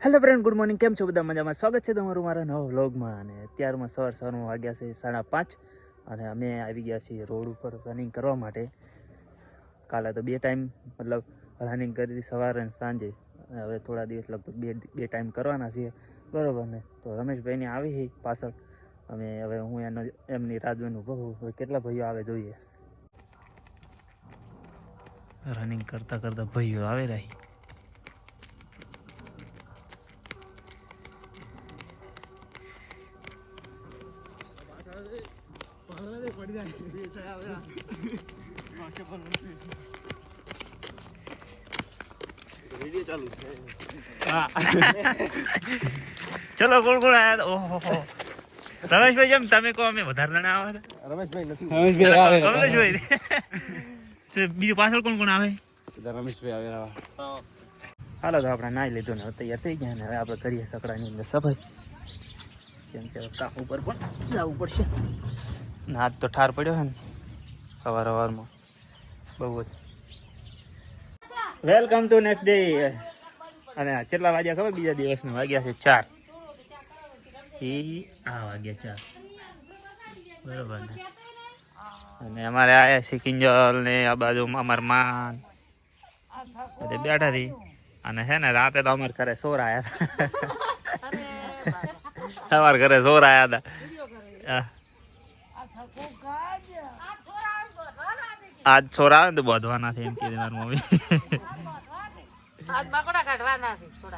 Hello friend, good morning. કેમ છો બધા? મજામાં? સ્વાગત છે તમારું મારા નવા વ્લોગમાં. અને અત્યારમાં સવારમાં વાગ્યા છે 5:30 અને અમે આવી ગયા છીએ રોડ ઉપર રનિંગ કરવા માટે. કાલે તો 2 ટાઈમ મતલબ રનિંગ કરી હતી, સવારે અને સાંજે. હવે થોડા દિવસ લગભગ બે ટાઈમ કરવાના છીએ, બરાબર ને? તો રમેશભાઈની આવી છે પાછળ. હવે હું એમની રાહ જોઈને ઊભો છું. કેટલા ભાઈઓ આવે જોઈએ. રનિંગ કરતા કરતા ભાઈઓ આવે રહી. ચલો કોણ કોણ આયા? ઓહો રમેશભાઈ, જેમ તમે કહો અમે વધારે જણા આવે. રમેશભાઈ બીજું પાછળ કોણ કોણ આવે? રમેશભાઈ આવે. હાલો, તો આપણે નાઈ લીધું ને તૈયાર થઈ ગયા ને હવે આપણે કરીએ સકડાની અંદર સફાઈ. કેમ કે કામ ઉપર પણ જવું પડશે. હાથ તો ઠાર પડ્યો છે ને સવારમાં બહુ જ. Welcome to next day. અને કેટલા વાગ્યા ખબર? બીજા દિવસના વાગ્યા છે 4. વાગ્યા 4, બરોબર ને? અને અમારે આયા છે કિંજલ ને આ બાજુ અમાર માન બધે બેઠા હતી. અને છે ને રાતે તો અમારે ઘરે ચોર આયા હતા. અમારે ઘરે ચોર આયા હતા. આજ ચોર આવે ને તો બોધવાના છે એમ કીધું મારી મમ્મી.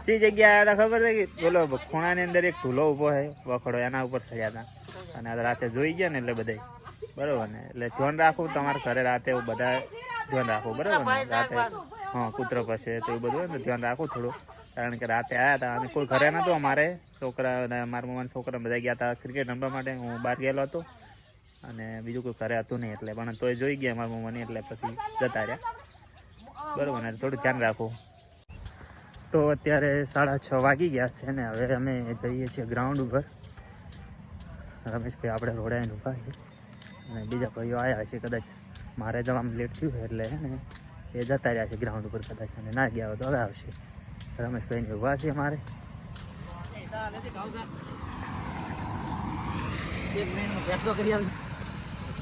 જે જગ્યા આવ્યા હતા ખબર છે કે બોલો ખૂણાની અંદર એક ઢૂલો ઉભો છે વખડો, એના ઉપર થયા હતા. અને રાતે જોઈ ગયા ને એટલે બધા, બરોબર ને? એટલે ધ્યાન રાખવું તમારે ઘરે રાતે એવું બધા ધ્યાન રાખવું, બરોબર ને? રાતે કૂતરો પાસે તો એવું બધું હોય ને ધ્યાન રાખવું થોડું. કારણ કે રાતે આવ્યા હતા અને કોઈ ઘરે નહોતું. અમારે છોકરા, મારા મમ્માના છોકરા બધા ગયા હતા ક્રિકેટ રમવા માટે. હું બહાર ગયેલો હતો અને બીજું કોઈ ઘરે હતું નહીં. એટલે પણ તોય જોઈ ગયા મારા મમ્માને, એટલે પછી જતા રહ્યા, બરોબર ને? થોડું ધ્યાન રાખવું. તો અત્યારે 6:30 વાગી ગયા છે ને હવે અમે જઈએ છીએ ગ્રાઉન્ડ ઉપર. રમેશભાઈ આપણે રોડાઈને ઊભા છે અને બીજા ભાઈઓ આવ્યા છે. કદાચ મારે જવામાં લેટ થયું એટલે ને એ જતા રહ્યા છે ગ્રાઉન્ડ ઉપર કદાચ. અને ના ગયા હોય તો હવે આવશે. રમેશભાઈને ઊભા છે અમારે.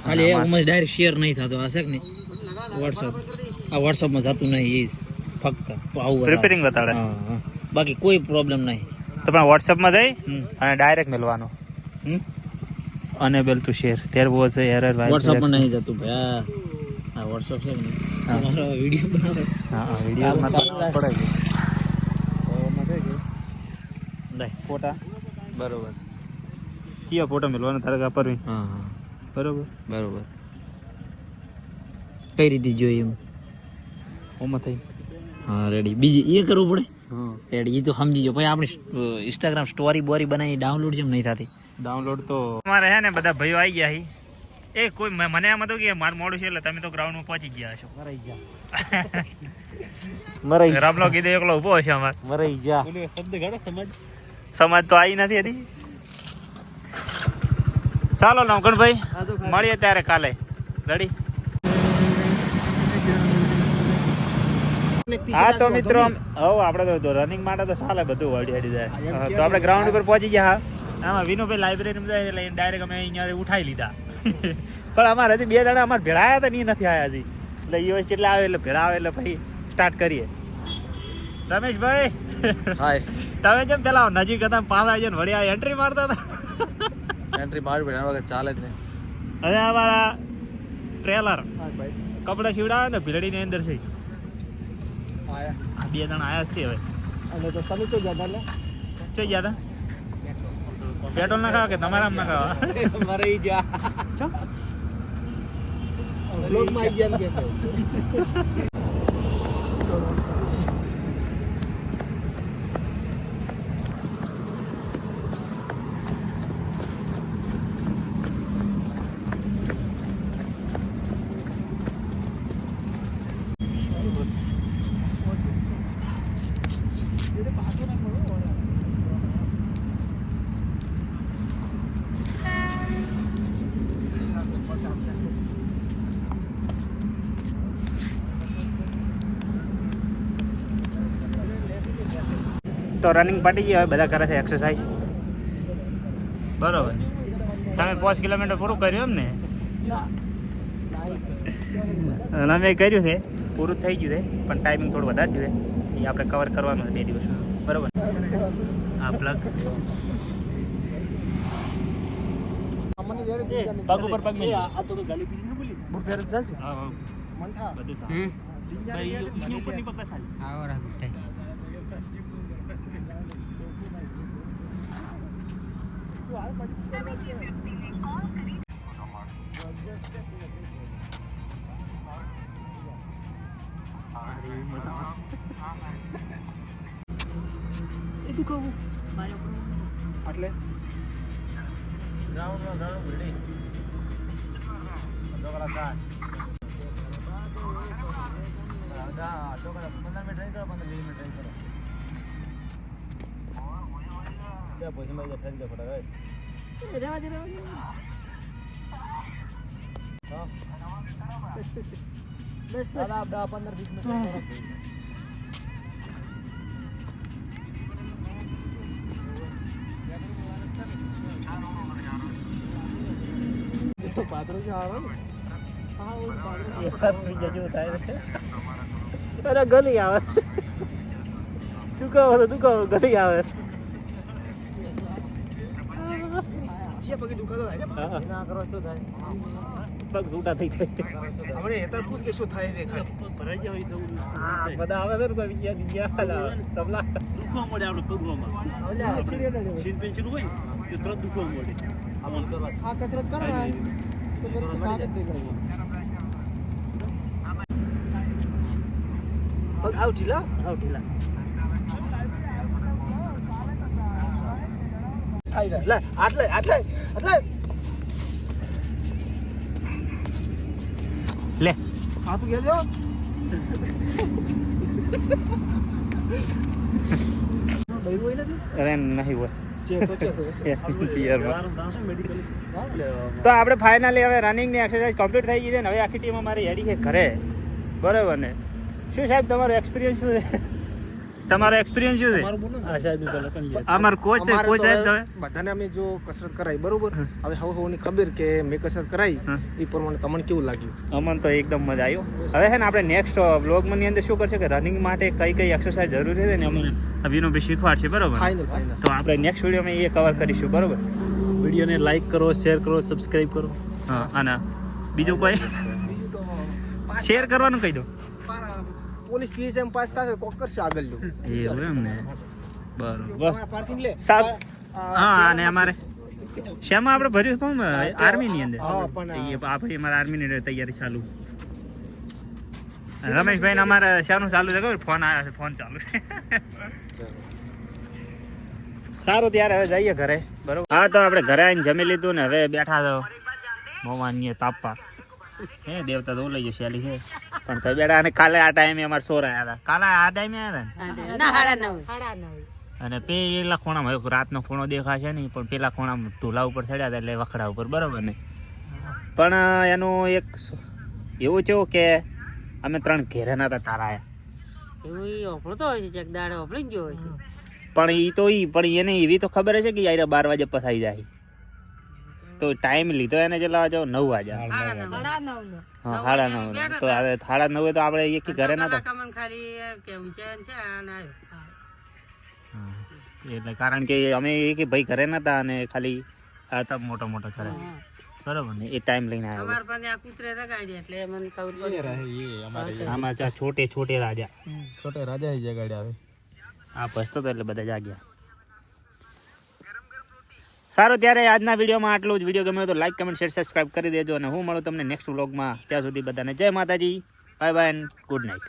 ખાલી ડાયરેક્ટ શેર નહીં થતો હશે કે નહીં? વોટ્સઅપમાં જતું નહીં, ફક્ત આવું રિપેરિંગ બતાડે. બાકી કોઈ પ્રોબ્લેમ નહીં. તમે વોટ્સઅપમાં જઈ અને ડાયરેક્ટ મેળવાનો અનેબલ ટુ શેર. ત્યાર બહુ છે એરર. વોટ્સઅપમાં નહીં જતું ભાઈ. હા વોટ્સઅપ છે ને, તમારો વિડીયો બનાવે છે. હા વિડીયોમાં પડે છે ફોટા, બરોબર. કયો ફોટો મેળવાનો તારે કાપરવી? હા હા બરોબર બરોબર. કઈ રીતે જોઈએ એમ? ઓમાં થઈ. હા રેડી. બીજી એ કરવું પડે. રેડી, એ તો સમજી જો. પછી આપણે ઇન્સ્ટાગ્રામ સ્ટોરી બોરી બનાવી ડાઉનલોડ જેમ નહીં થતી. ડાઉનલોડ તો અમારે છે ને બધા ભાઈઓ આવી ગયા છે. એ કોઈ મને એમ હતું કે મારું મોડું છે એટલે તમે તો ગ્રાઉન્ડમાં પહોંચી ગયા હશો. મરાઈ રામલો કીધું એકલો ઉભો હશે અમારે. મરાઈ જા. શબ્દ ઘણો સમાજ તો આવી નથી હતી. ચાલો નવકણભાઈ, મળીએ ત્યારે કાલે. રેડી? હા તો મિત્રો, હવે આપણે તો રનિંગ માટે તો ચાલે બધું હડી હડી જાય. તો આપણે ગ્રાઉન્ડ ઉપર પહોંચી ગયા. આમાં વિનુભાઈ લાઇબ્રેરીમાં જાય એટલે ડાયરેક્ટ અમે અહીંયા ઉઠાવી લીધા. પણ અમારે હજી 2 જણા અમારે ભેળા આવ્યા હતા ને એ નથી આવ્યા હજી. એટલે એ કેટલા આવે એટલે ભેળા આવે એટલે પછી સ્ટાર્ટ કરીએ. રમેશભાઈ, હાય. તમે જેમ પેલા નજીક હતા પાછા જઈને વળી એન્ટ્રી મારતા હતા. એન્ટ્રી મારવી પડે, વગર ચાલે જ નહીં. હવે અમારા ટ્રેલર કપડા સીવડાવે ને ભીલડીની અંદર છે. 2 જણા આવ્યા છે હવે. તો તમે શું જતા? ચઈ ગયા હતા? પેટ્રોલ ના ખાવા કે તમારા ના ખાવા? મરાઈ જા. બ્લોગમાં આવી ગયા કે તો રનિંગ પટી ગઈ, હવે બધા કરે છે એક્સરસાઇઝ. બરોબર. તમે 5 કિલોમીટર પૂરું કર્યું એમ ને? અને અમે કર્યું છે, પૂરું થઈ ગયું છે, પણ ટાઈમિંગ થોડું વધારે થયું છે. એ આપણે કવર કરવાનું છે 2 દિવસમાં. બરોબર. આ પ્લગ પગ ઉપર પગ મેં બધું એટલે અરે ગલી આવે તું કહો ગલી આવે પગ છૂટા થઈ જાય બધા આવે છે લે અરે નહીં હોય તો આપણે ફાઇનલી હવે રનિંગની એક્સરસાઇઝ કમ્પ્લીટ થઈ ગઈ છે ને હવે આખી ટીમ અમારી હેડી છે ઘરે. બરાબર ને? શું સાહેબ તમારો એક્સપિરિયન્સ શું છે? તમારો એક્સપિરિયન્સ શું છે? અમારો કોચ છે, કોચ સાહેબ તમે બધાને અમે જો કસરત કરાવી બરોબર, હવે હવે ખબર કે મેં કસરત કરાવી એ પ્રમાણે તમને કેવું લાગ્યું? અમને તો એકદમ મજા આવ્યો. હવે છે ને આપણે નેક્સ્ટ વ્લોગમાં ની અંદર શું કરશે કે રનિંગ માટે કઈ કઈ એક્સરસાઇઝ જરૂરી છે ને અમને અભિનવભાઈ શીખવાડશે. બરોબર? ફાઇનલ તો આપણે નેક્સ્ટ વિડીયોમાં એ કવર કરીશું. બરોબર? વિડીયોને લાઈક કરો, શેર કરો, સબસ્ક્રાઇબ કરો. હા. અને બીજું કોઈ શેર કરવાનું કહી દો. પોલીસ પીએસ એમ પાસ થશે કોક કરશે આગળ લો એવું એમ ને? બરોબર. પાર્કિંગ લે સાહેબ હા. અને અમારે શેમાં આપણે ભર્યું ફોર્મ આર્મી ની અંદર. હા, પણ આપણે અમારા આર્મી ની તૈયારી ચાલુ. રમેશભાઈ ને અમારે શાનું ચાલુ છે ખબર? ફોન આવ્યા છે, ફોન ચાલુ છે. સારું ત્યારે હવે જઈએ ઘરે. બરોબર? હા તો આપણે ઘરે આવીને જમી લીધું ને હવે બેઠા તો મોવાની તાપવા. હે દેવતા તો લઈ જશે છે પણ તો બેડા. અને કાલે આ ટાઈમે અમારે સોર આવ્યા હતા. કાલે આ ટાઈમે આવ્યા હતા અને પેલા ખૂણામાં રાતનો ખૂણો દેખાશે નહીં, પણ પેલા ખૂણામાં ઢોલા ઉપર ચડ્યા હતા એટલે વખડા ઉપર. બરોબર ને? પણ એનું એક એવું છે કે અમે 3 ઘેરે નતા તારા આયા. પણ ઈ તો પણ એને એવી તો ખબર છે કે યાર 12 વાગે પસાઈ જાય. તો ટાઈમ લીધો એને જેટલા વાગે 9 વાગ્યા. હા 9:30. તો 9:30 તો આપણે એક ઘરે નતા. એટલે કારણ કે અમે એક ભાઈ ઘરે નતા અને ખાલી હતા મોટો ઘરે. બરોબર ને? એ ટાઈમ લઈને આવ્યા. આમાં છોટે રાજા જગાડ્યા આવે આ ભસતો તો એટલે બધા જાગ્યા. સારું ત્યારે આજના વિડીયોમાં આટલું જ. વિડીયો ગમ્યો તો લાઈક, કમેન્ટ, શેર, સબસ્ક્રાઇબ કરી દેજો અને હું મળું તમને નેક્સ્ટ વ્લોગમાં. ત્યાં સુધી બધાને જય માતાજી, bye bye and good night.